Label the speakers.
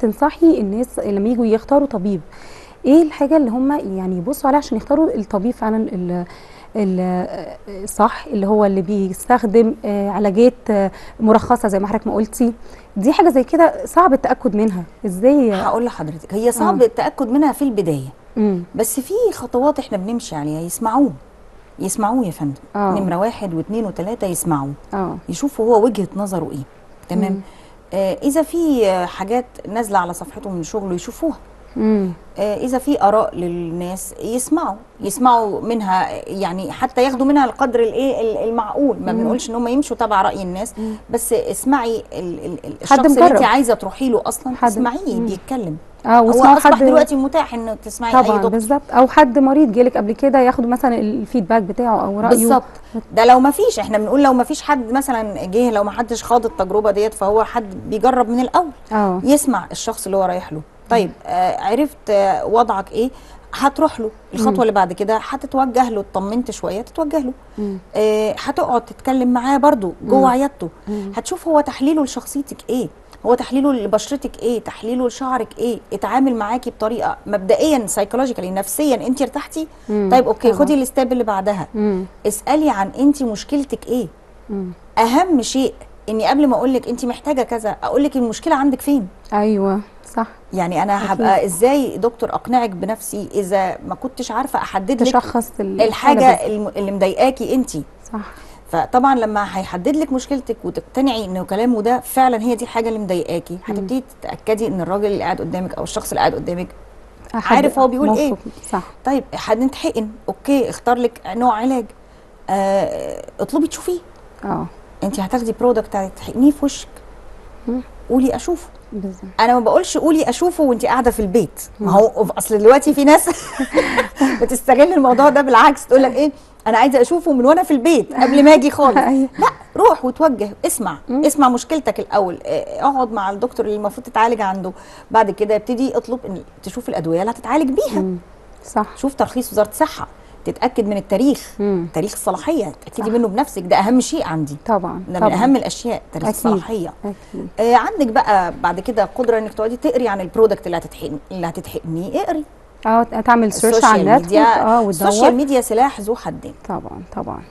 Speaker 1: تنصحي الناس لما يجوا يختاروا طبيب، ايه الحاجه اللي هم يعني يبصوا عليها عشان يختاروا الطبيب فعلا الصح، اللي هو اللي بيستخدم علاجات مرخصه زي ما حضرتك ما قلتي؟ دي حاجه زي كده صعب التاكد منها ازاي؟
Speaker 2: هقول لحضرتك، هي صعب التاكد منها في البدايه. بس في خطوات احنا بنمشي عليها. يسمعوه يا فندم. نمره 1 و2 و3 يسمعوه، يشوفوا هو وجهه نظره ايه. تمام. اذا في حاجات نازله على صفحته من شغله يشوفوها. اذا في اراء للناس يسمعوا منها، يعني حتى ياخدوا منها القدر الايه المعقول. ما بنقولش ان هم يمشوا تبع راي الناس، بس اسمعي الشخص اللي انت عايزه تروحي له اصلا، اسمعيه بيتكلم. هو اصبح دلوقتي متاح انه تسمعي
Speaker 1: طبعا
Speaker 2: اي دكتور.
Speaker 1: بالظبط. او حد مريض جالك قبل كده ياخد مثلا الفيدباك بتاعه او رايه.
Speaker 2: بالظبط. ده لو ما فيش، احنا بنقول لو ما فيش حد مثلا جه، لو ما حدش خاض التجربه ديت، فهو حد بيجرب من الاول. يسمع الشخص اللي هو رايح له. طيب عرفت وضعك ايه، هتروح له. الخطوه اللي بعد كده هتتوجه له، اطمنت شويه تتوجه له. هتقعد تتكلم معاه برضو جوه عيادته. هتشوف هو تحليله لشخصيتك ايه، هو تحليله لبشرتك ايه، تحليله لشعرك ايه، اتعامل معاكي بطريقه مبدئيا سايكولوجيكالي نفسيا انت ارتحتي. طيب اوكي، خدي الستيب اللي بعدها. اسالي عن انت مشكلتك ايه. اهم شيء اني قبل ما اقول لك انت محتاجه كذا، اقول لك المشكله عندك فين.
Speaker 1: ايوه صح.
Speaker 2: يعني انا هبقى ازاي دكتور اقنعك بنفسي اذا ما كنتش عارفه احدد لك
Speaker 1: تشخص
Speaker 2: الحاجه اللي مضايقاكي انت.
Speaker 1: صح.
Speaker 2: فطبعا لما هيحدد لك مشكلتك وتقتنعي انه كلامه ده فعلا هي دي الحاجه اللي مضايقاكي، هتبتدي تتاكدي ان الراجل اللي قاعد قدامك او الشخص اللي قاعد قدامك عارف هو بيقول ايه.
Speaker 1: صح.
Speaker 2: طيب هنتحقن، اوكي، اختار لك نوع علاج. اطلبي تشوفيه. انت هتاخدي برودكت هتحقنيه في وشك، قولي اشوفه. بالظبط. انا ما بقولش قولي اشوفه وانت قاعده في البيت. ما هو اصل دلوقتي في ناس بتستغل الموضوع ده بالعكس، تقول لك ايه، انا عايزه اشوفه من وانا في البيت قبل ما اجي خالص. لا، روح وتوجه، اسمع مشكلتك الاول. اقعد مع الدكتور اللي المفروض تتعالج عنده. بعد كده ابتدي اطلب ان تشوف الادويه اللي هتتعالج بيها.
Speaker 1: صح.
Speaker 2: شوف ترخيص وزاره الصحه، تتاكد من التاريخ، تاريخ الصلاحيه، تاكدي منه بنفسك. ده اهم شيء عندي
Speaker 1: طبعا.
Speaker 2: ده من اهم الاشياء، تاريخ الصلاحيه. عندك بقى بعد كده قدره انك تقعدي تقري عن البرودكت اللي هتتحقنيه. اقري،
Speaker 1: تعمل سيرش على النت.
Speaker 2: السوشيال ميديا سلاح ذو حدين.
Speaker 1: طبعا.